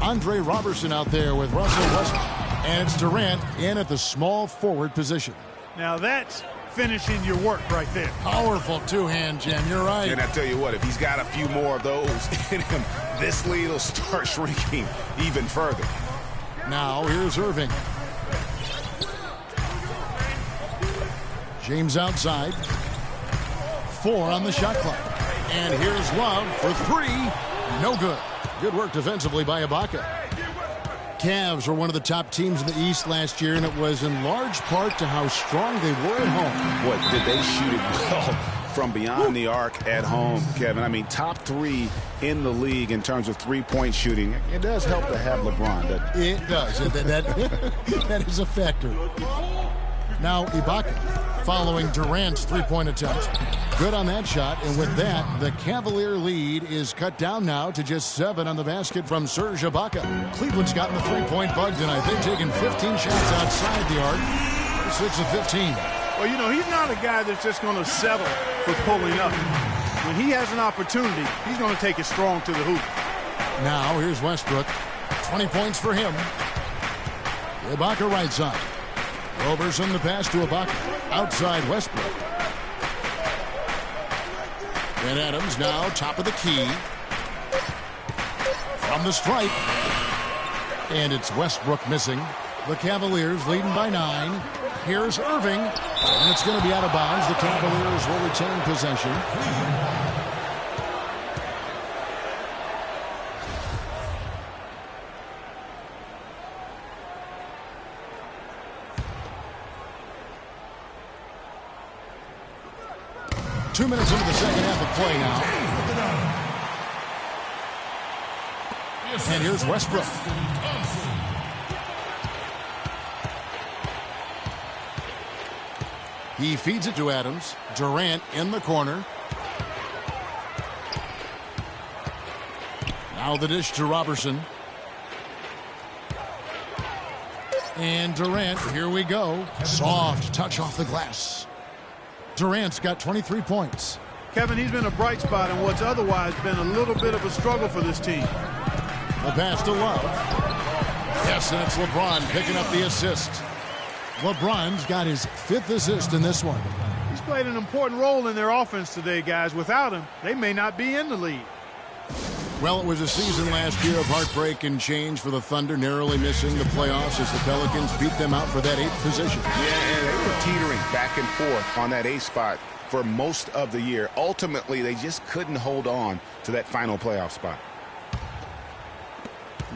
Andre Robertson out there with Russell Westbrook. And it's Durant in at the small forward position. Now that's finishing your work right there. Powerful two-hand jam. You're right. And I tell you what, if he's got a few more of those in him, this lead will start shrinking even further. Now here's Irving. James outside. 4 on the shot clock. And here's Love for 3. No good. Good work defensively by Ibaka. Cavs were one of the top teams in the East last year, and it was in large part to how strong they were at home. Boy, did they shoot it well from beyond the arc at home, Kevin. I mean, top 3 in the league in terms of three-point shooting. It does help to have LeBron, doesn't it? It does. That is a factor. Now Ibaka following Durant's three-point attempt. Good on that shot, and with that, the Cavalier lead is cut down now to just 7 on the basket from Serge Ibaka. Cleveland's gotten the three-point bug tonight. They've taken 15 shots outside the arc. 6 of 15. Well, you know, he's not a guy that's just going to settle for pulling up. When he has an opportunity, he's going to take it strong to the hoop. Now, here's Westbrook. 20 points for him. Ibaka right side. Robertson the pass to Ibaka. Outside Westbrook. And Adams now top of the key. From the stripe. And it's Westbrook missing. The Cavaliers leading by 9. Here's Irving. And it's going to be out of bounds. The Cavaliers will retain possession. Two minutes into the second half of play now. And here's Westbrook. He feeds it to Adams. Durant in the corner. Now the dish to Robertson. And Durant, here we go. Soft touch off the glass. Durant's got 23 points. Kevin, he's been a bright spot in what's otherwise been a little bit of a struggle for this team. The pass to Love. Yes, and it's LeBron picking up the assist. LeBron's got his 5th assist in this one. He's played an important role in their offense today, guys. Without him, they may not be in the lead. Well, it was a season last year of heartbreak and change for the Thunder, narrowly missing the playoffs as the Pelicans beat them out for that 8th position. Yeah, and they were teetering back and forth on that 8th spot for most of the year. Ultimately, they just couldn't hold on to that final playoff spot.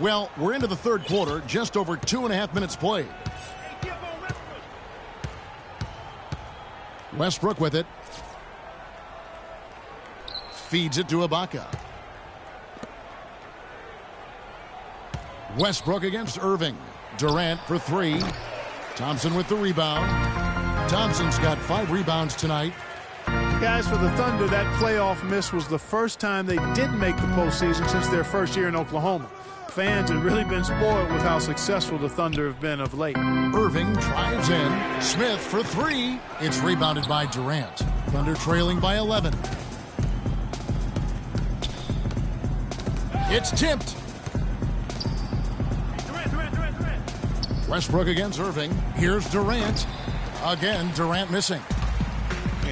Well, we're into the third quarter, just over 2.5 minutes played. Westbrook with it. Feeds it to Ibaka. Westbrook against Irving. Durant for 3. Thompson with the rebound. Thompson's got 5 rebounds tonight. Guys, for the Thunder, that playoff miss was the first time they didn't make the postseason since their first year in Oklahoma. Fans have really been spoiled with how successful the Thunder have been of late. Irving drives in. Smith for 3. It's rebounded by Durant. Thunder trailing by 11. It's tipped. Westbrook against Irving. Here's Durant. Again, Durant missing.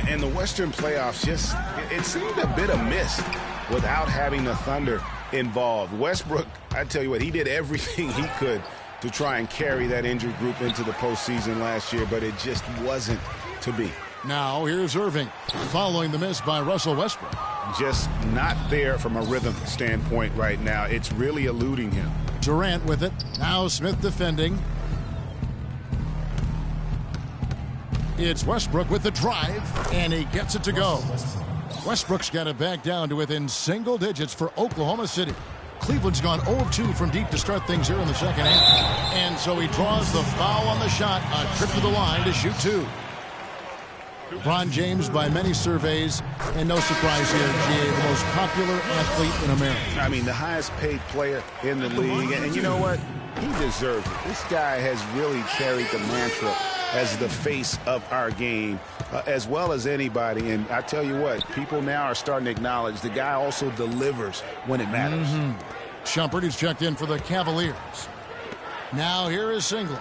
And the Western playoffs just, it seemed a bit amiss without having the Thunder involved. Westbrook, I tell you what, he did everything he could to try and carry that injured group into the postseason last year, but it just wasn't to be. Now here's Irving following the miss by Russell Westbrook. Just not there from a rhythm standpoint right now. It's really eluding him. Durant with it. Now Smith defending. It's Westbrook with the drive, and he gets it to go. Westbrook's got it back down to within single digits for Oklahoma City. Cleveland's gone 0 of 2 from deep to start things here in the second half. And so he draws the foul on the shot, a trip to the line to shoot 2. LeBron James, by many surveys, and no surprise here, GA, the most popular athlete in America. I mean, the highest paid player in the league. And you know what? He deserves it. This guy has really carried the mantra as the face of our game, as well as anybody. And I tell you what, people now are starting to acknowledge the guy also delivers when it matters. Shumpert, who's checked in for the Cavaliers. Now here is Singler.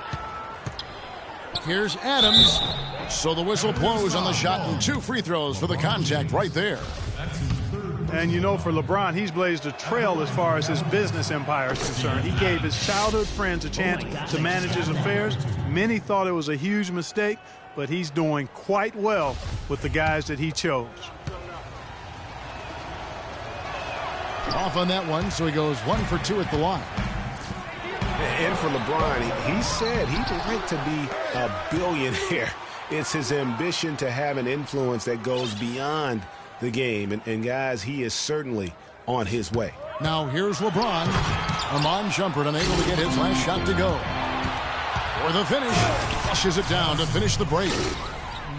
Here's Adams. So the whistle blows on the shot and 2 free throws for the contact right there. And you know, for LeBron, he's blazed a trail as far as his business empire is concerned. He gave his childhood friends a chance to manage his affairs. Many thought it was a huge mistake, but he's doing quite well with the guys that he chose. Off on that one, so he goes 1 for 2 at the line. And for LeBron, he said he'd like to be a billionaire. It's his ambition to have an influence that goes beyond the game. And guys, he is certainly on his way. Now here's LeBron. Armand Shumpert unable to get his last shot to go. For the finish, flushes it down to finish the break.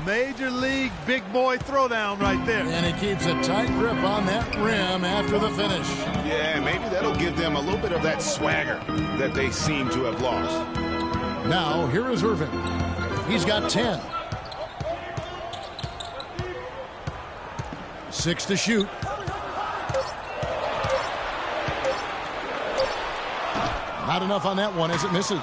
Major league big boy throwdown right there. And he keeps a tight grip on that rim after the finish. Yeah, maybe that'll give them a little bit of that swagger that they seem to have lost. Now, here is Irving. He's got 10. 6 to shoot. Not enough on that one as it misses.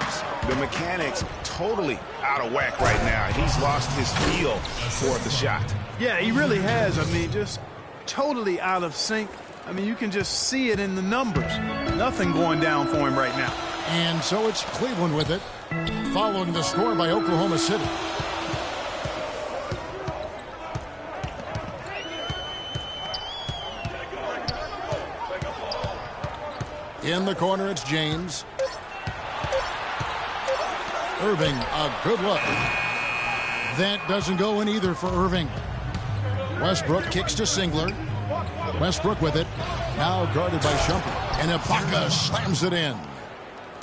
The mechanics totally out of whack right now. He's lost his feel for the shot. Yeah, he really has. I mean, just totally out of sync. I mean, you can just see it in the numbers. Nothing going down for him right now. And so it's Cleveland with it, following the score by Oklahoma City. In the corner, it's James. Irving, a good look. That doesn't go in either for Irving. Westbrook kicks to Singler. Westbrook with it. Now guarded by Shumpert. And Ibaka slams it in.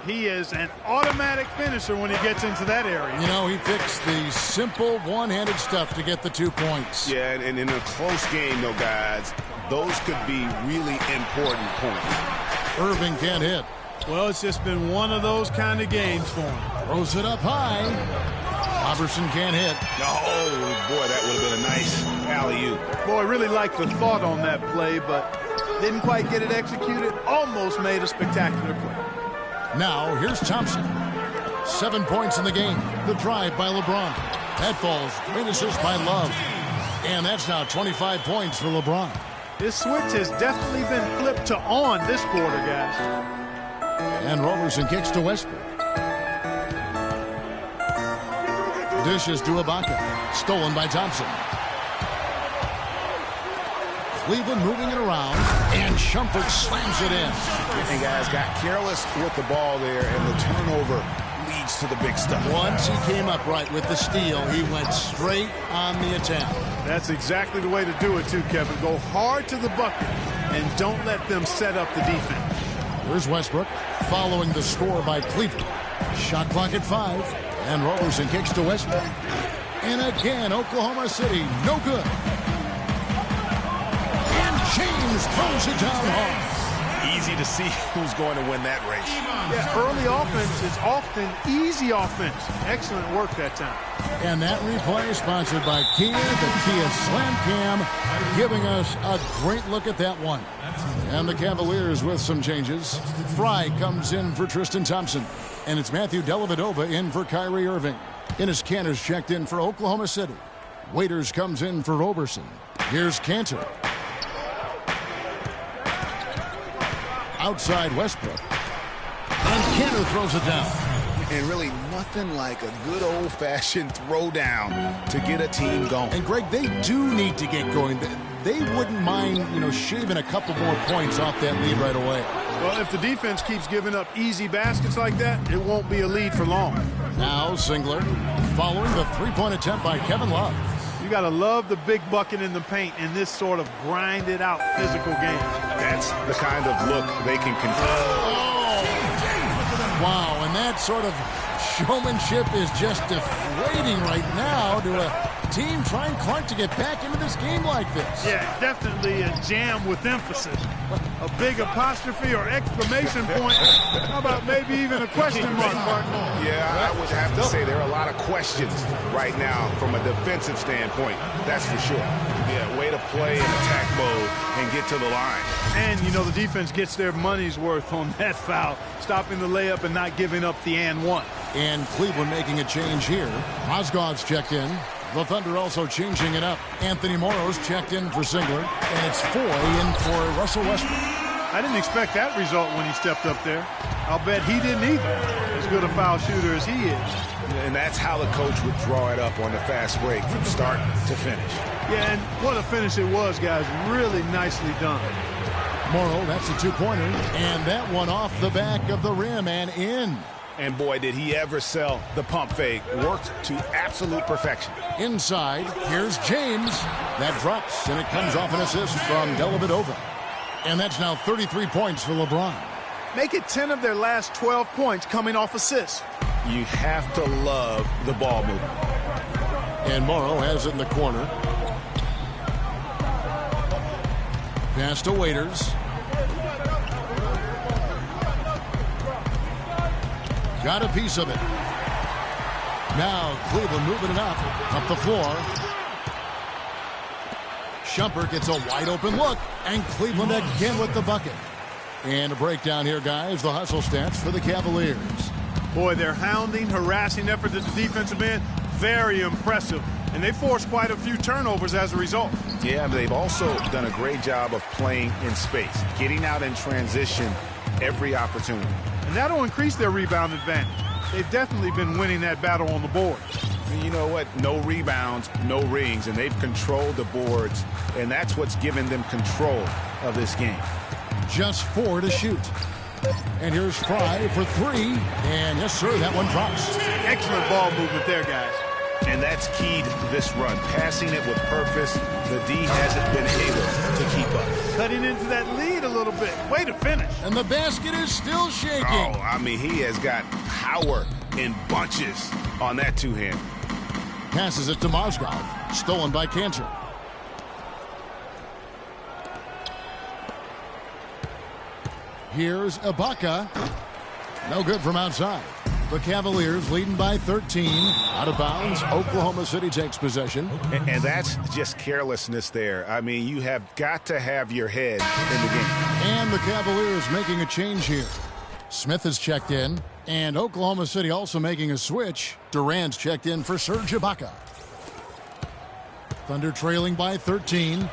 He is an automatic finisher when he gets into that area. You know, he picks the simple one-handed stuff to get the 2 points. Yeah, and in a close game, though, guys, those could be really important points. Irving can't hit. Well, it's just been one of those kind of games for him. Throws it up high. Robertson can't hit. Oh, boy, that would have been a nice alley-oop. Boy, I really liked the thought on that play, but didn't quite get it executed. Almost made a spectacular play. Now, here's Thompson. 7 points in the game. The drive by LeBron. That falls. Great assist by Love. And that's now 25 points for LeBron. This switch has definitely been flipped to on this quarter, guys. And Roberson kicks to Westbrook. Dishes to Ibaka. Stolen by Thompson. Cleveland moving it around. And Shumpert slams it in. And guys got careless with the ball there, and the turnover leads to the big stuff. Once he came up right with the steal, he went straight on the attack. That's exactly the way to do it, too, Kevin. Go hard to the bucket and don't let them set up the defense. Here's Westbrook following the score by Cleveland. Shot clock at 5. And Roberson kicks to Westbrook. And again, Oklahoma City, no good. And James throws it down hard. Easy to see who's going to win that race. Yeah, early offense is often easy offense. Excellent work that time. And that replay is sponsored by Kia, the Kia Slam Cam, giving us a great look at that one. And the Cavaliers with some changes. Fry comes in for Tristan Thompson. And it's Matthew Dellavedova in for Kyrie Irving. Enes Kanter's checked in for Oklahoma City. Waiters comes in for Roberson. Here's Kanter. Outside Westbrook. And Kanter throws it down. And really nothing like a good old-fashioned throwdown to get a team going. And Greg, they do need to get going. They wouldn't mind, shaving a couple more points off that lead right away. Well, if the defense keeps giving up easy baskets like that, it won't be a lead for long. Now Singler following the three-point attempt by Kevin Love. You got to love the big bucket in the paint in this sort of grinded-out physical game. That's the kind of look they can control. Oh! Wow, and that sort of showmanship is just deflating right now to a team trying Clark to get back into this game like this? Yeah, definitely a jam with emphasis. A big apostrophe or exclamation point. How about maybe even a question mark, partner? Yeah, I would have to say there are a lot of questions right now from a defensive standpoint. That's for sure. Yeah, way to play in attack mode and get to the line. And, you know, the defense gets their money's worth on that foul, stopping the layup and not giving up the and one. And Cleveland making a change here. Mozgov's checked in. The Thunder also changing it up. Anthony Morrow's checked in for Singler. And it's Foy in for Russell Westbrook. I didn't expect that result when he stepped up there. I'll bet he didn't either, as good a foul shooter as he is. And that's how the coach would draw it up on the fast break from start to finish. Yeah, and what a finish it was, guys. Really nicely done. Morrow, that's a two-pointer. And that one off the back of the rim and in. And boy, did he ever sell the pump fake. Worked to absolute perfection. Inside, here's James. That drops, and it comes off an assist from Dellavedova. And that's now 33 points for LeBron. Make it 10 of their last 12 points coming off assists. You have to love the ball movement. And Morrow has it in the corner. Pass to Waiters. Got a piece of it. Now Cleveland moving it up the floor. Shumpert gets a wide open look, and Cleveland again with the bucket. And a breakdown here, guys. The hustle stats for the Cavaliers. Boy, their hounding, harassing effort at the defensive end, very impressive. And they forced quite a few turnovers as a result. Yeah, but they've also done a great job of playing in space, getting out in transition every opportunity. And that'll increase their rebound advantage. They've definitely been winning that battle on the board. You know what? No rebounds, no rings, and they've controlled the boards, and that's what's given them control of this game. Just 4 to shoot. And here's Fry for 3. And yes, sir, that one drops. Excellent ball movement there, guys. And that's key to this run. Passing it with purpose. The D hasn't been able to keep up. Cutting into that lead a little bit. Way to finish. And the basket is still shaking. Oh, I mean, he has got power in bunches on that two-hand. Passes it to Mozgov. Stolen by Cantor. Here's Ibaka. No good from outside. The Cavaliers leading by 13. Out of bounds. Oklahoma City takes possession. And that's just carelessness there. I mean, you have got to have your head in the game. And the Cavaliers making a change here. Smith is checked in. And Oklahoma City also making a switch. Durant's checked in for Serge Ibaka. Thunder trailing by 13.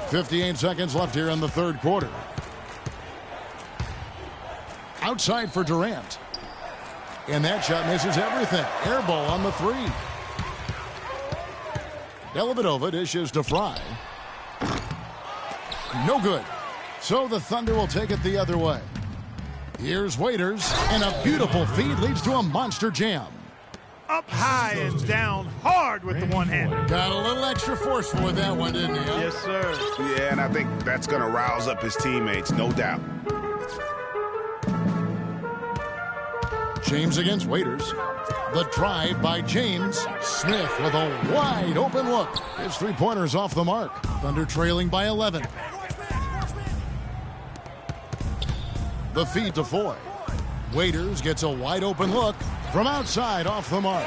58 seconds left here in the third quarter. Outside for Durant. And that shot misses everything. Air ball on the 3. Dellavedova dishes to Fry. No good. So the Thunder will take it the other way. Here's Waiters. And a beautiful feed leads to a monster jam. Up high and down hard with the one-hander. Got a little extra forceful with that one, didn't he? Huh? Yes, sir. Yeah, and I think that's going to rouse up his teammates, no doubt. James against Waiters. The drive by James. Smith with a wide open look. His three-pointers off the mark. Thunder trailing by 11. The feed to Foy. Waiters gets a wide open look from outside off the mark.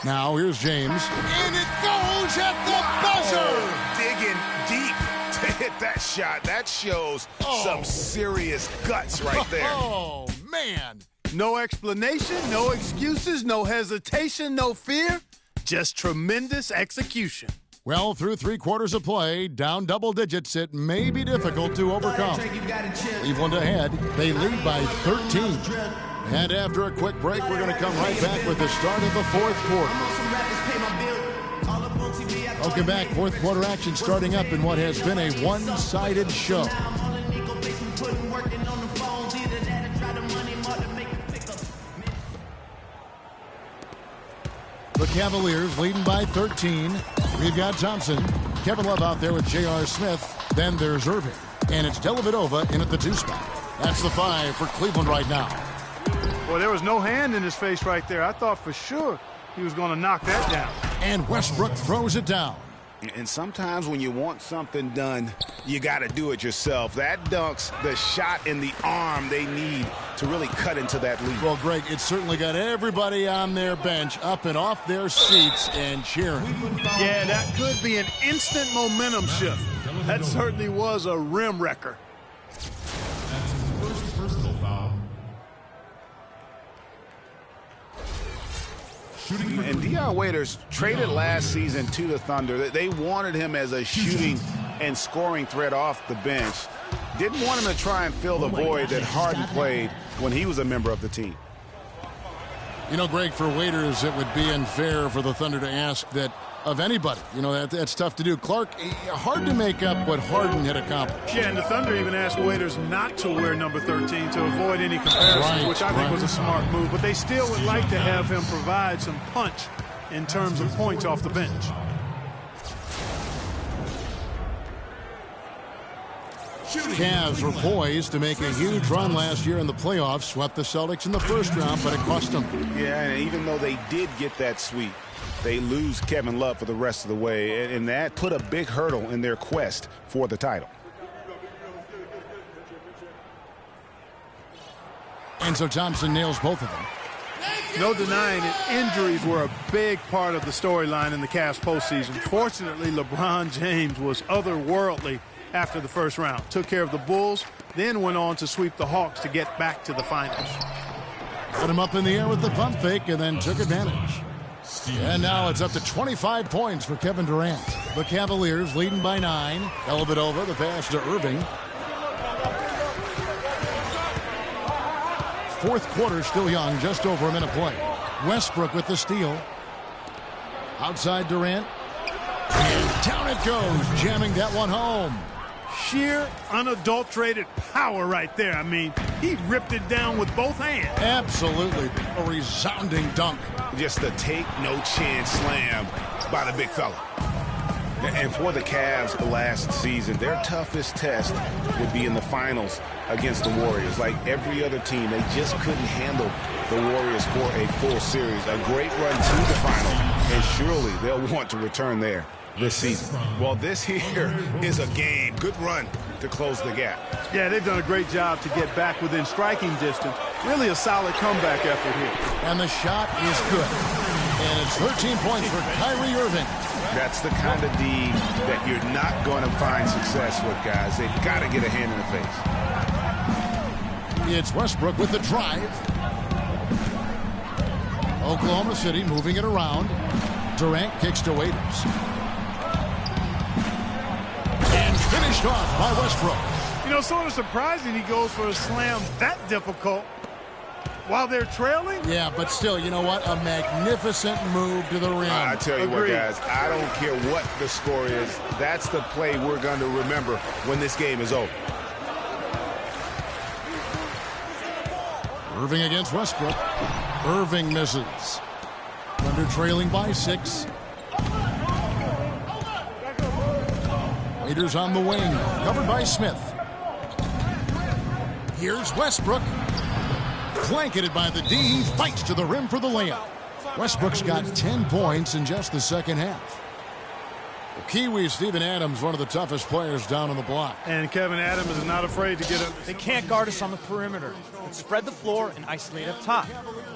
Now here's James. And it goes at the buzzer. Digging deep to hit that shot. That shows some serious guts right there. Oh, man. No explanation, no excuses, no hesitation, no fear. Just tremendous execution. Well, through 3 quarters of play, down double digits, it may be difficult to overcome. Cleveland ahead. They lead by 13. And after a quick break, we're going to come right back with the start of the fourth quarter. Welcome back. Fourth quarter action starting up in what has been a one-sided show. The Cavaliers leading by 13. We've got Thompson. Kevin Love out there with J.R. Smith. Then there's Irving. And it's Dellavedova in at the 2 spot. That's the 5 for Cleveland right now. Well, there was no hand in his face right there. I thought for sure he was going to knock that down. And Westbrook throws it down. And sometimes when you want something done, you got to do it yourself. That dunks the shot in the arm they need to really cut into that lead. Well, Greg, it certainly got everybody on their bench up and off their seats and cheering. Yeah, that could be an instant momentum shift. That certainly was a rim wrecker. That's his first personal foul. And Dion Waiters traded last season to the Thunder. They wanted him as a shooting and scoring threat off the bench. Didn't want him to try and fill the void that Harden played when he was a member of the team. You know, Greg, for Waiters, it would be unfair for the Thunder to ask that of anybody. You know, that's tough to do. Clark, hard to make up what Harden had accomplished. Yeah, and the Thunder even asked Waiters not to wear number 13 to avoid any comparisons, which I think was a smart move. But they still would like to have him provide some punch in terms of points off the bench. Cavs were poised to make a huge run last year in the playoffs, swept the Celtics in the first round, but it cost them. Yeah, and even though they did get that sweep, they lose Kevin Love for the rest of the way, and that put a big hurdle in their quest for the title. And so Thompson nails both of them. No denying it, injuries were a big part of the storyline in the Cavs postseason. Fortunately, LeBron James was otherworldly after the first round. Took care of the Bulls, then went on to sweep the Hawks to get back to the finals. Put him up in the air with the pump fake and then took advantage. And now it's up to 25 points for Kevin Durant. The Cavaliers leading by 9. Dellavedova, the pass to Irving. Fourth quarter still young, just over a minute play. Westbrook with the steal. Outside Durant. And down it goes, jamming that one home. Sheer, unadulterated power right there. I mean, he ripped it down with both hands. Absolutely. A resounding dunk. Just a take-no-chance slam by the big fella. And for the Cavs last season, their toughest test would be in the finals against the Warriors. Like every other team, they just couldn't handle the Warriors for a full series. A great run to the finals, and surely they'll want to return there this season. Well, this here is a game. Good run to close the gap. Yeah, they've done a great job to get back within striking distance. Really a solid comeback effort here. And the shot is good. And it's 13 points for Kyrie Irving. That's the kind of D that you're not going to find success with, guys. They've got to get a hand in the face. It's Westbrook with the drive. Oklahoma City moving it around. Durant kicks to Waiters. And finished off by Westbrook. You know, sort of surprising he goes for a slam that difficult while they're trailing. Yeah, but still, you know what? A magnificent move to the rim. I tell you what, guys, I don't care what the score is. That's the play we're going to remember when this game is over. Irving against Westbrook. Irving misses. Thunder trailing by 6. Waiters on the wing, covered by Smith. Here's Westbrook. Blanketed by the D. He fights to the rim for the layup. Westbrook's got 10 points in just the second half. Kiwi Steven Adams, one of the toughest players down on the block. And Kevin Adams is not afraid to get up. They can't guard us on the perimeter. Let's spread the floor and isolate up top.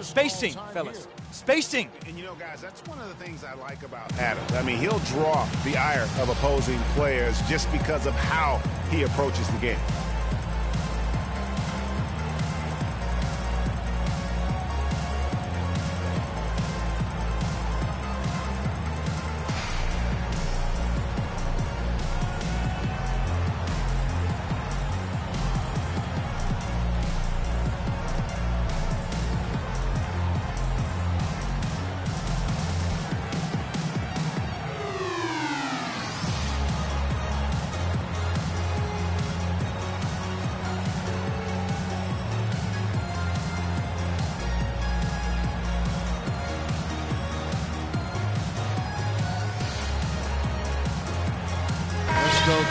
Spacing, fellas. Spacing. And you know, guys, that's one of the things I like about Adams. I mean, he'll draw the ire of opposing players just because of how he approaches the game.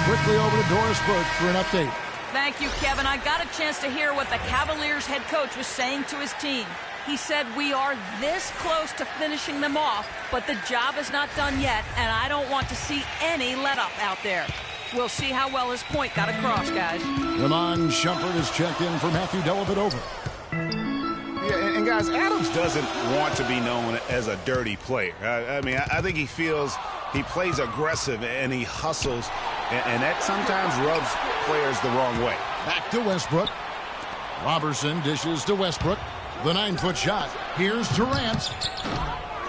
Quickly over to Doris Burke for an update. Thank you, Kevin. I got a chance to hear what the Cavaliers head coach was saying to his team. He said, we are this close to finishing them off, but the job is not done yet, and I don't want to see any let-up out there. We'll see how well his point got across, guys. Ramon Shumpert is checked in for Matthew Dellavedova. Yeah, and guys, Adams doesn't want to be known as a dirty player. I mean, I think he feels he plays aggressive and he hustles, and that sometimes rubs players the wrong way. Back to Westbrook. Robertson dishes to Westbrook. The 9-foot shot. Here's Durant.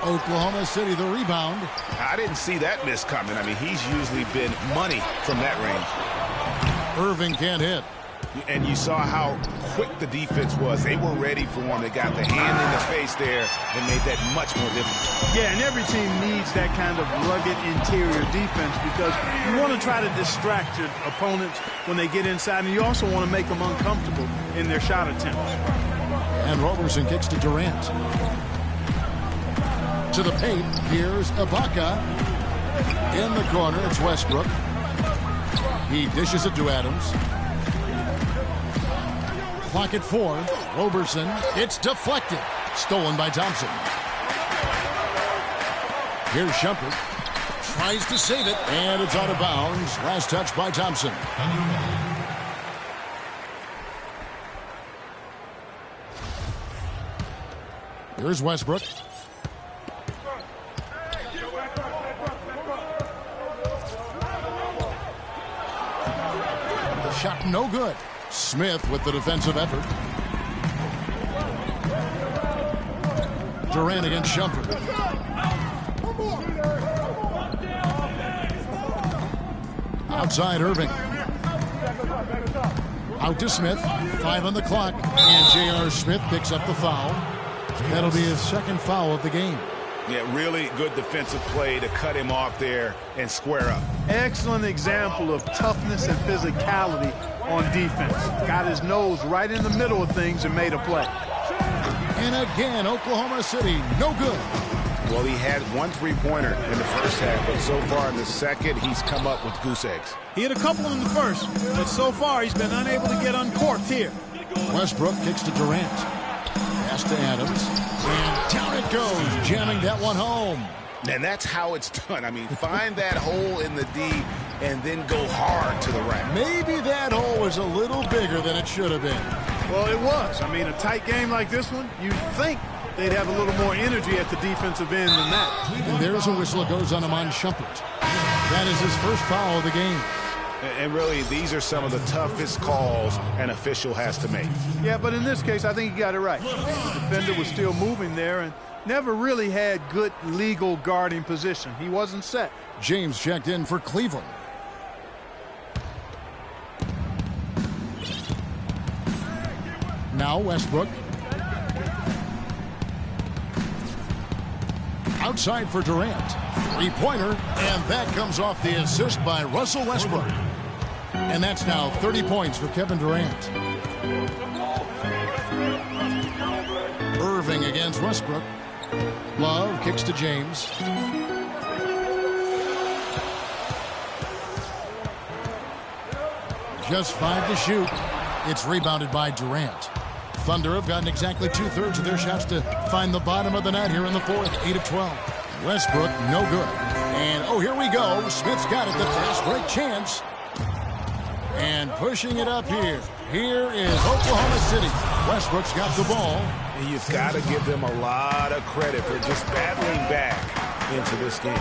Oklahoma City the rebound. I didn't see that miss coming. I mean, he's usually been money from that range. Irving can't hit. And you saw how quick the defense was. They were ready for him. They got the hand in the face there and made that much more difficult. Yeah, and every team needs that kind of rugged interior defense because you want to try to distract your opponents when they get inside, and you also want to make them uncomfortable in their shot attempts. And Robertson kicks to Durant. To the paint. Here's Ibaka. In the corner, it's Westbrook. He dishes it to Adams. Clock at 4. Robertson. It's deflected. Stolen by Thompson. Here's Shumpert. Tries to save it. And it's out of bounds. Last touch by Thompson. Here's Westbrook. The shot no good. Smith with the defensive effort. Durant against Shumpert. Outside Irving. Out to Smith. 5 on the clock. And J.R. Smith picks up the foul. That'll be his second foul of the game. Yeah, really good defensive play to cut him off there and square up. Excellent example of toughness and physicality on defense. Got his nose right in the middle of things and made a play. And again, Oklahoma City, no good. Well, he had 1 3-pointer in the first half, but so far in the second, he's come up with goose eggs. He had a couple in the first, but so far he's been unable to get uncorked here. Westbrook kicks to Durant. Pass to Adams. And down it goes, jamming that one home. And that's how it's done. I mean, find that hole in the D and then go hard to the rack. Maybe that hole was a little bigger than it should have been. Well, it was. I mean, a tight game like this one, you'd think they'd have a little more energy at the defensive end than that. And there's a whistle that goes on Ramon Shumpert. That is his first foul of the game. And really, these are some of the toughest calls an official has to make. Yeah, but in this case, I think he got it right. The defender was still moving there and never really had good legal guarding position. He wasn't set. James checked in for Cleveland. Now Westbrook. Outside for Durant. 3-pointer, and that comes off the assist by Russell Westbrook. And that's now 30 points for Kevin Durant. Irving against Westbrook. Love kicks to James. Just 5 to shoot. It's rebounded by Durant. Thunder have gotten exactly 2/3 of their shots to find the bottom of the net here in the fourth. 8 of 12. Westbrook, no good. And, oh, here we go. Smith's got it. The fast break chance. And pushing it up here. Here is Oklahoma City. Westbrook's got the ball. And you've got to give them a lot of credit for just battling back into this game.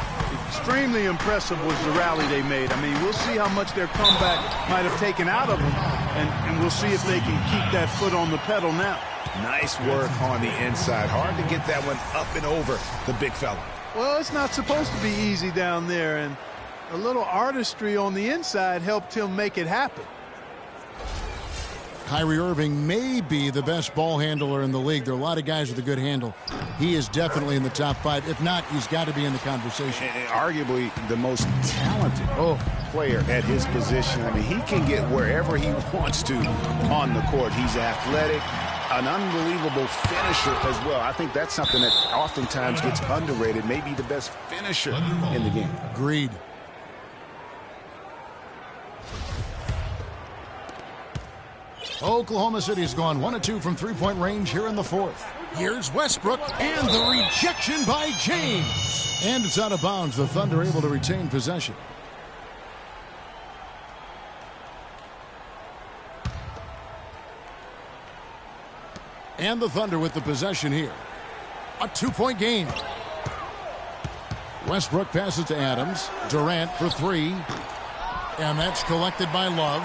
Extremely impressive was the rally they made. I mean, we'll see how much their comeback might have taken out of them, and we'll see if they can keep that foot on the pedal now. Nice work on the inside. Hard to get that one up and over the big fella. Well, it's not supposed to be easy down there, and a little artistry on the inside helped him make it happen. Kyrie Irving may be the best ball handler in the league. There are a lot of guys with a good handle. He is definitely in the top 5. If not, he's got to be in the conversation. And arguably the most talented player at his position. I mean, he can get wherever he wants to on the court. He's athletic, an unbelievable finisher as well. I think that's something that oftentimes gets underrated. Maybe the best finisher in the game. Agreed. Oklahoma City's gone 1 of 2 from three-point range here in the fourth. Here's Westbrook, and the rejection by James. And it's out of bounds. The Thunder able to retain possession. And the Thunder with the possession here. A 2-point game. Westbrook passes to Adams. Durant for 3. And that's collected by Love.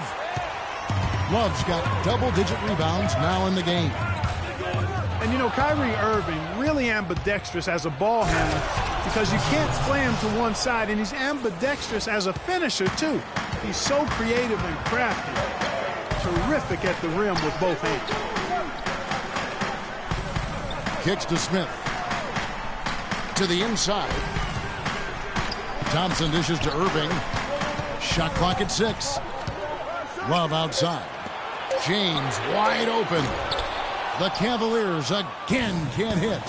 Love's got double-digit rebounds now in the game. And, you know, Kyrie Irving really ambidextrous as a ball handler because you can't play him to one side, and he's ambidextrous as a finisher, too. He's so creative and crafty. Terrific at the rim with both hands. Kicks to Smith. To the inside. Thompson dishes to Irving. Shot clock at 6. Love outside. James wide open. The Cavaliers again can't hit.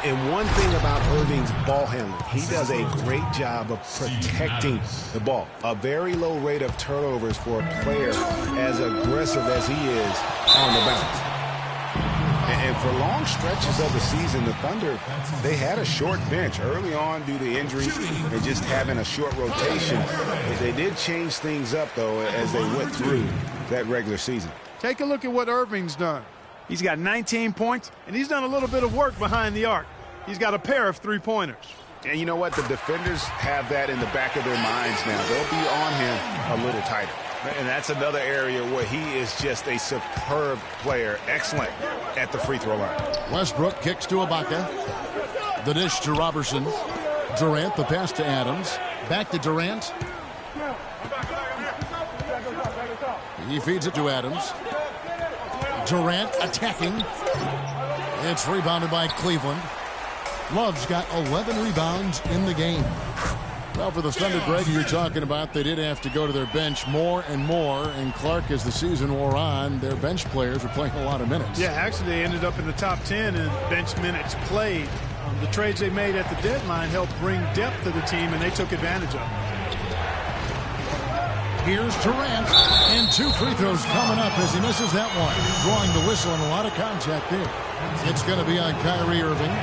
And one thing about Irving's ball handling, he does a great job of protecting the ball. A very low rate of turnovers for a player as aggressive as he is on the bounce. And for long stretches of the season, the Thunder, they had a short bench early on due to injuries and just having a short rotation. But they did change things up, though, as they went through that regular season. Take a look at what Irving's done. He's got 19 points, and he's done a little bit of work behind the arc. He's got a pair of three-pointers. And you know what? The defenders have that in the back of their minds now. They'll be on him a little tighter. And that's another area where he is just a superb player. Excellent at the free throw line. Westbrook kicks to Ibaka. The dish to Robertson. Durant, the pass to Adams. Back to Durant. He feeds it to Adams. Durant attacking. It's rebounded by Cleveland. Love's got 11 rebounds in the game. Well, for the Thunder, Greg, you're talking about, they did have to go to their bench more and more. And Clark, as the season wore on, their bench players were playing a lot of minutes. Yeah, actually, they ended up in the top 10 in bench minutes played. The trades they made at the deadline helped bring depth to the team, and they took advantage of it. Here's Durant, and 2 free throws coming up as he misses that one. Drawing the whistle and a lot of contact there. It's going to be on Kyrie Irving.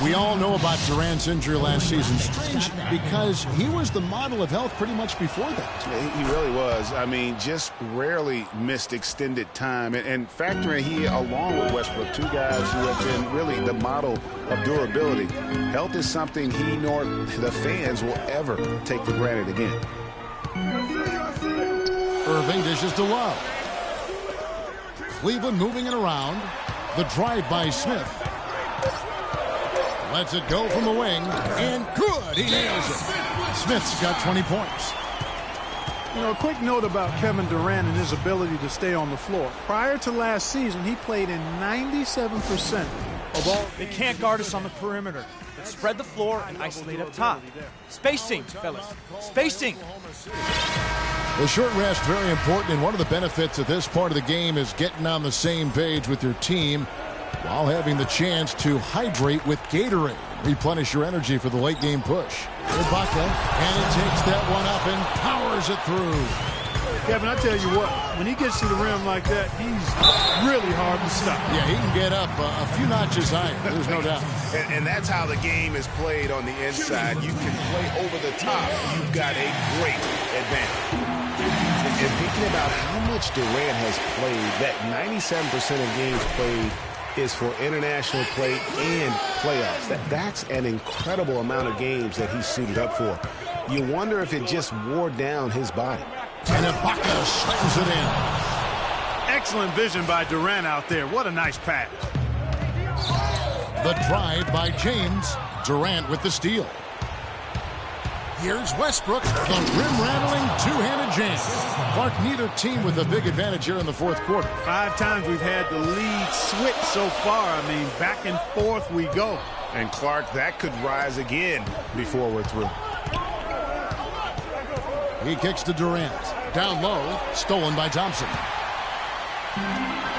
We all know about Durant's injury last season. Strange, because he was the model of health pretty much before that. He really was. I mean, just rarely missed extended time. And factoring he, along with Westbrook, 2 guys who have been really the model of durability. Health is something he nor the fans will ever take for granted again. Irving dishes to Love. Cleveland moving it around. The drive by Smith. Lets it go from the wing, and good, he nails it. Smith's got 20 points. You know, a quick note about Kevin Durant and his ability to stay on the floor. Prior to last season, he played in 97% of all. They can't guard us on the perimeter. Let's spread the floor and isolate up top. Spacing, fellas. Spacing. The short rest, very important, and one of the benefits of this part of the game is getting on the same page with your team while having the chance to hydrate with Gatorade. Replenish your energy for the late game push. Ibaka, and he takes that one up and powers it through. Kevin, I tell you what, when he gets to the rim like that, he's really hard to stop. Yeah, he can get up a few notches higher, there's no doubt. And that's how the game is played on the inside. You can play over the top. You've got a great advantage. And thinking about how much Durant has played, that 97% of games played is for international play and playoffs. That's an incredible amount of games that he's suited up for. You wonder if it just wore down his body. And Ibaka slams it in. Excellent vision by Durant out there. What a nice pass. The drive by James. Durant with the steal. Here's Westbrook, the rim-rattling two-handed jam. Clark, neither team with a big advantage here in the fourth quarter. 5 times we've had the lead switch so far. I mean, back and forth we go. And Clark, that could rise again before we're through. He kicks to Durant. Down low, stolen by Thompson.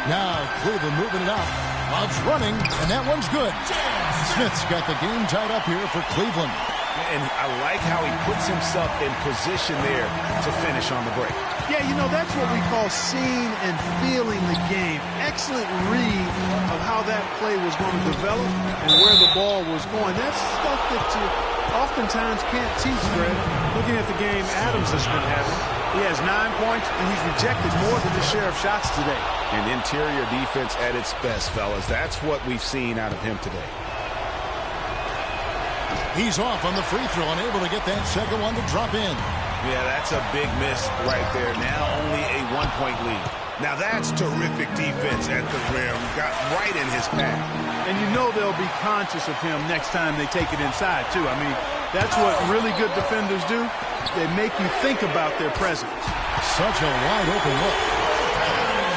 Now Cleveland moving it up. Love's running, and that one's good. Smith's got the game tied up here for Cleveland. And I like how he puts himself in position there to finish on the break. Yeah, you know, that's what we call seeing and feeling the game. Excellent read of how that play was going to develop and where the ball was going. That's stuff that you oftentimes can't teach, Greg. Looking at the game Adams has been having, he has 9 points, and he's rejected more than his share of shots today. And interior defense at its best, fellas. That's what we've seen out of him today. He's off on the free throw, unable to get that second one to drop in. Yeah, that's a big miss right there. Now only a 1-point lead. Now that's terrific defense at the rim. Got right in his path. And you know they'll be conscious of him next time they take it inside, too. I mean, that's what really good defenders do. They make you think about their presence. Such a wide open look.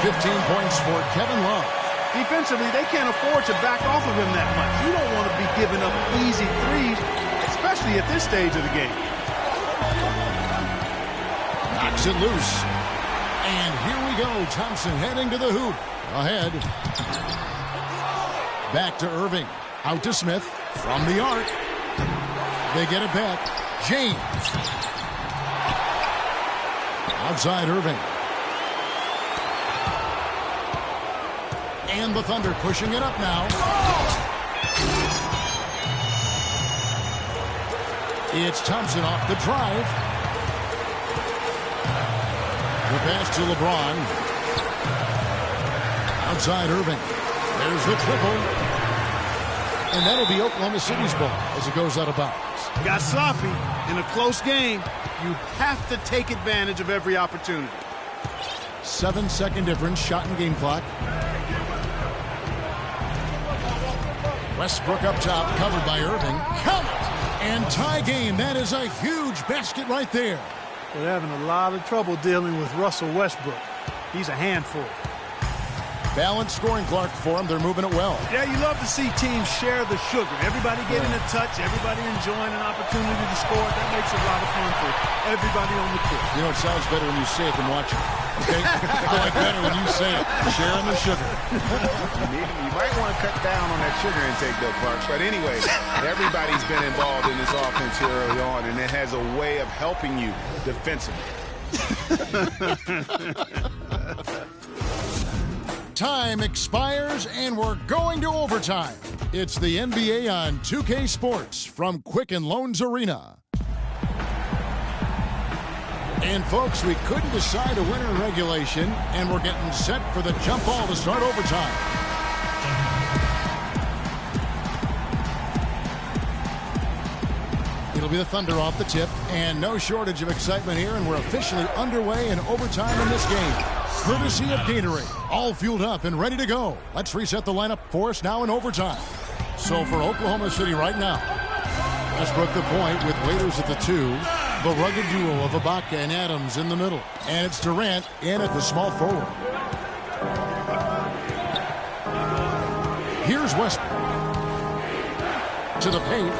15 points for Kevin Love. Defensively, they can't afford to back off of him that much. You don't want to be giving up easy threes, especially at this stage of the game. Knocks it loose. And here we go. Thompson heading to the hoop. Ahead. Back to Irving. Out to Smith. From the arc. They get it back. James. Outside Irving. And the Thunder pushing it up now. It's Thompson off the drive. The pass to LeBron. Outside Irving. There's the triple. And that'll be Oklahoma City's ball as it goes out of bounds. Got sloppy in a close game. You have to take advantage of every opportunity. 7-second difference, shot and game clock. Westbrook up top, covered by Irving. Count it! And tie game. That is a huge basket right there. They're having a lot of trouble dealing with Russell Westbrook. He's a handful. Balanced scoring Clark for him. They're moving it well. Yeah, you love to see teams share the sugar. Everybody getting a touch, everybody enjoying an opportunity to score. That makes it a lot of fun for everybody on the court. You know, it sounds better when you say it than watch it. Okay? I like better when you say it. Sharing the sugar. You might want to cut down on that sugar intake, though, Clark. But anyway, everybody's been involved in this offense here early on, and it has a way of helping you defensively. Time expires, and we're going to overtime. It's the NBA on 2K Sports from Quicken Loans Arena. And, folks, we couldn't decide a winner in regulation, and we're getting set for the jump ball to start overtime. It'll be the Thunder off the tip, and no shortage of excitement here, and we're officially underway in overtime in this game. Courtesy of Gatorade, all fueled up and ready to go. Let's reset the lineup for us now in overtime. So for Oklahoma City right now, Westbrook the point with Waiters at the 2. The rugged duo of Ibaka and Adams in the middle. And it's Durant in at the small forward. Here's Westbrook. To the paint.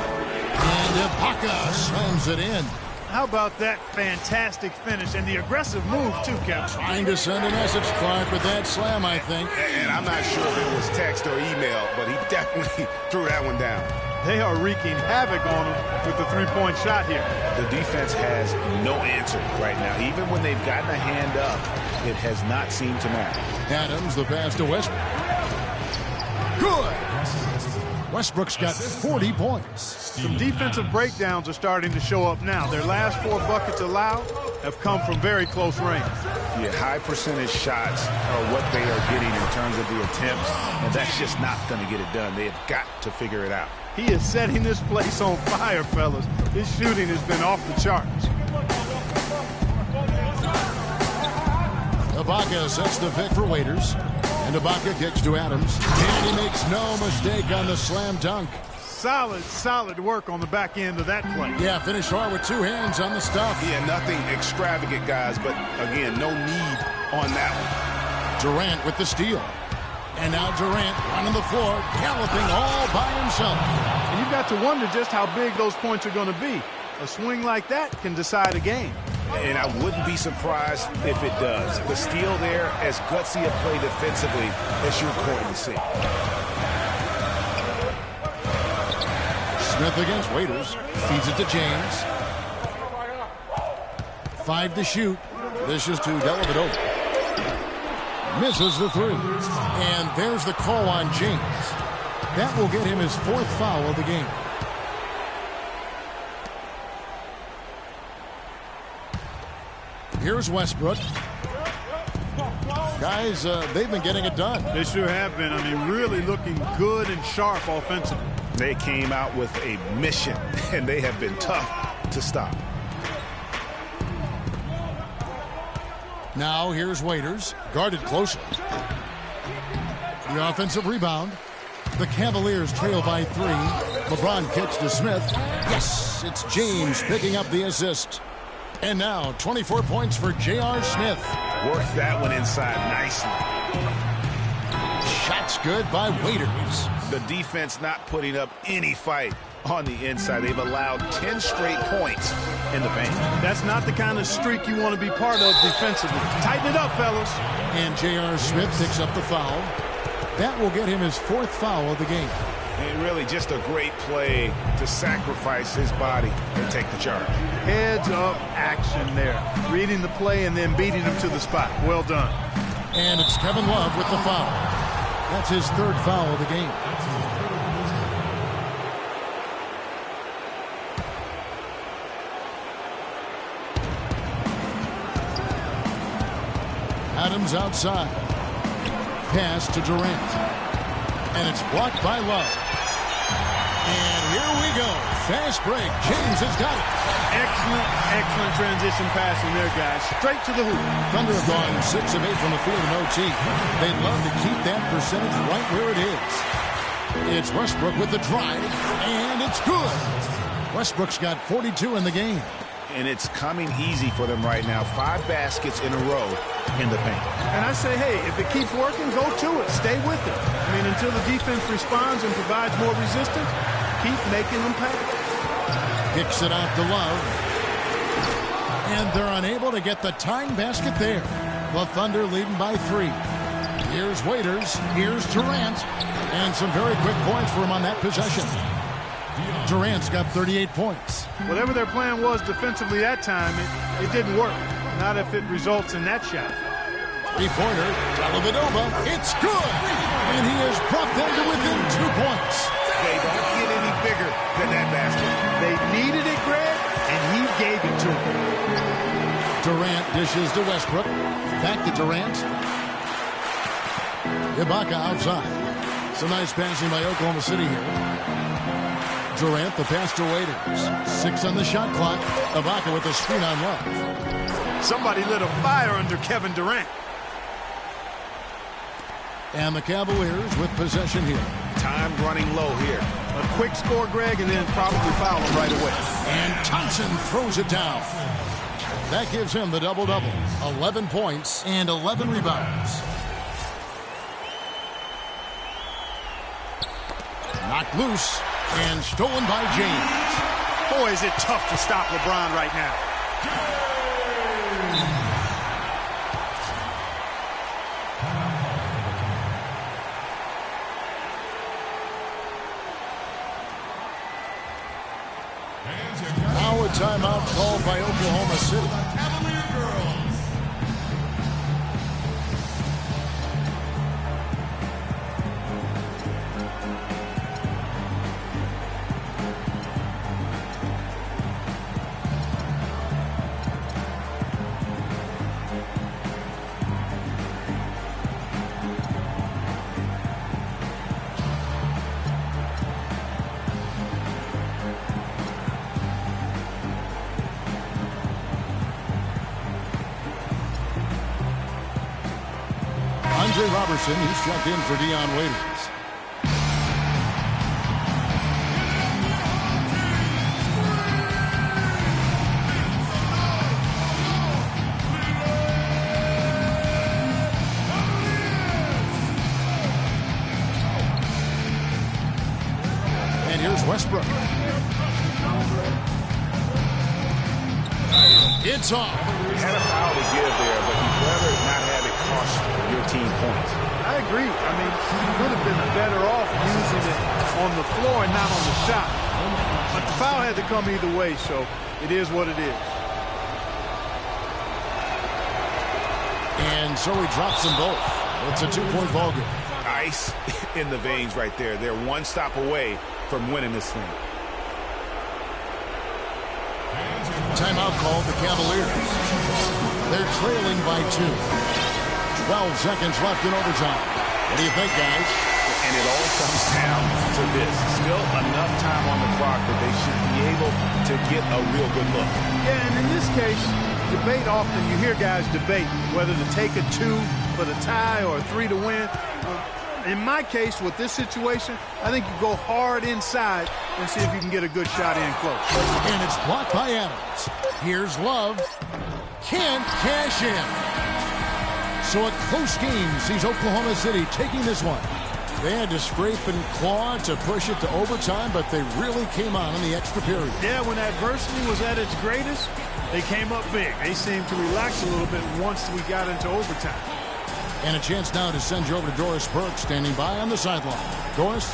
And Ibaka slams it in. How about that fantastic finish and the aggressive move, too, Kevin? Trying to send a message, Clark, with that slam, I think. And I'm not sure if it was text or email, but he definitely threw that one down. They are wreaking havoc on him with the three-point shot here. The defense has no answer right now. Even when they've gotten a hand up, it has not seemed to matter. Adams, the pass to Westbrook. Good! Westbrook's got 40 points. Some defensive breakdowns are starting to show up now. Their last 4 buckets allowed have come from very close range. Yeah, high percentage shots are what they are getting in terms of the attempts, and that's just not going to get it done. They have got to figure it out. He is setting this place on fire, fellas. His shooting has been off the charts. Ibaka sets the pick for Waiters. And Ibaka kicks to Adams. And he makes no mistake on the slam dunk. Solid work on the back end of that play. Yeah, finished hard with 2 hands on the stuff. Yeah, nothing extravagant, guys, but again, no need on that one. Durant with the steal. And now Durant running the floor, galloping all by himself. And you've got to wonder just how big those points are going to be. A swing like that can decide a game. And I wouldn't be surprised if it does. The steal there, as gutsy a play defensively as you're going to see. Smith against Waiters. Feeds it to James. 5 to shoot. This is to Dellavedova. Misses the three. And there's the call on James. That will get him his 4th foul of the game. Here's Westbrook. Guys, they've been getting it done. They sure have been. I mean, really looking good and sharp offensively. They came out with a mission, and they have been tough to stop. Now here's Waiters, guarded closely. The offensive rebound. The Cavaliers trail by 3. LeBron kicks to Smith. Yes, it's James picking up the assist. And now 24 points for J.R. Smith. Worked that one inside nicely. Shot's good by Waiters. The defense not putting up any fight on the inside. They've allowed 10 straight points in the paint. That's not the kind of streak you want to be part of defensively. Tighten it up, fellas. And J.R. Smith picks up the foul. That will get him his 4th foul of the game. And really just a great play to sacrifice his body and take the charge. Heads-up action there. Reading the play and then beating him to the spot. Well done. And it's Kevin Love with the foul. That's his 3rd foul of the game. Adams outside. Pass to Durant. And it's blocked by Love. And here we go. Fast break. James has got it. Excellent transition passing there, guys. Straight to the hoop. Thunder have gone 6 of 8 from the field in OT. They'd love to keep that percentage right where it is. It's Westbrook with the drive, and it's good. Westbrook's got 42 in the game. And it's coming easy for them right now. 5 baskets in a row in the paint. And I say, hey, if it keeps working, go to it. Stay with it. I mean, until the defense responds and provides more resistance, keep making them pay. Kicks it out to Love. And they're unable to get the tying basket there. The Thunder leading by 3. Here's Waiters. Here's Durant. And some very quick points for him on that possession. Durant's got 38 points. Whatever their plan was defensively that time, it didn't work. Not if it results in that shot. 3-pointer, Dellavedova. It's good. And he has brought them to within 2 points. They don't get any bigger than that basket. They needed it, Greg, and he gave it to them. Durant dishes to Westbrook. Back to Durant. Ibaka outside. Some nice passing by Oklahoma City here. Durant, the pass to Waiters. 6 on the shot clock. Ibaka with the screen on Love. Somebody lit a fire under Kevin Durant. And the Cavaliers with possession here. Time running low here. A quick score, Greg, and then probably foul him right away. And Thompson throws it down. That gives him the double-double. 11 points and 11 rebounds. Knocked loose and stolen by James. Boy, is it tough to stop LeBron right now. Now a timeout called by Oklahoma City. Cavalier girls. Andre Robertson, he's checked in for Dion Waiters. And here's Westbrook. It's off. Had a foul to give there, but you'd rather not have it cost your team points. I agree. I mean, he could have been better off using it on the floor and not on the shot. But the foul had to come either way, so it is what it is. And so he drops them both. It's a 2-point ball game. Ice in the veins right there. They're one stop away from winning this thing. Timeout called the Cavaliers. They're trailing by 2. 12 seconds left in overtime. What do you think, guys? And it all comes down to this. Still enough time on the clock that they should be able to get a real good look. Yeah, and in this case, debate often, you hear guys debate whether to take a 2 for the tie or a 3 to win. In my case, with this situation, I think you go hard inside and see if you can get a good shot in close. And it's blocked by Adams. Here's Love. Can't cash in. So a close game sees Oklahoma City taking this one. They had to scrape and claw to push it to overtime, but they really came on in the extra period. Yeah, when adversity was at its greatest, they came up big. They seemed to relax a little bit once we got into overtime. And a chance now to send you over to Doris Burke, standing by on the sideline. Doris?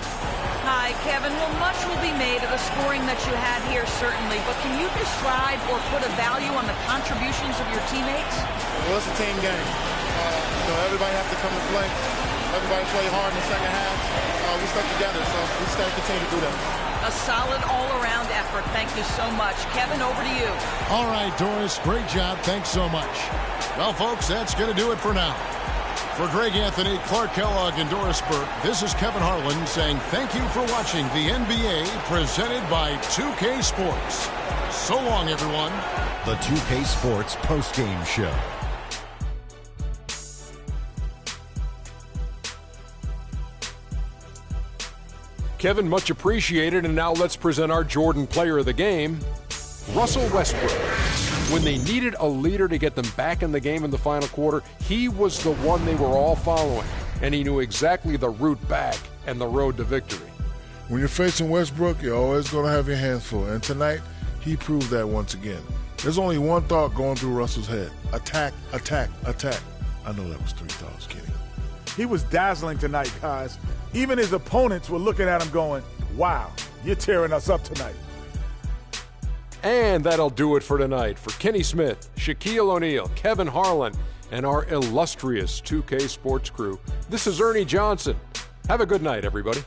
Hi, Kevin. Well, much will be made of the scoring that you had here, certainly. But can you describe or put a value on the contributions of your teammates? Well, it's a team game. Everybody has to come to play. Everybody played hard in the second half. We stuck together, so we just got to continue to do that. A solid all-around effort. Thank you so much. Kevin, over to you. All right, Doris. Great job. Thanks so much. Well, folks, that's going to do it for now. For Greg Anthony, Clark Kellogg, and Doris Burke, this is Kevin Harlan saying thank you for watching the NBA presented by 2K Sports. So long, everyone. The 2K Sports postgame show. Kevin, much appreciated, and now let's present our Jordan Player of the Game, Russell Westbrook. When they needed a leader to get them back in the game in the final quarter, he was the one they were all following, and he knew exactly the route back and the road to victory. When you're facing Westbrook, you're always going to have your hands full, and tonight he proved that once again. There's only one thought going through Russell's head: attack, attack, attack. I know that was 3 thoughts, Kenny. He was dazzling tonight, guys. Even his opponents were looking at him going, wow, you're tearing us up tonight. And that'll do it for tonight. For Kenny Smith, Shaquille O'Neal, Kevin Harlan, and our illustrious 2K Sports crew, this is Ernie Johnson. Have a good night, everybody.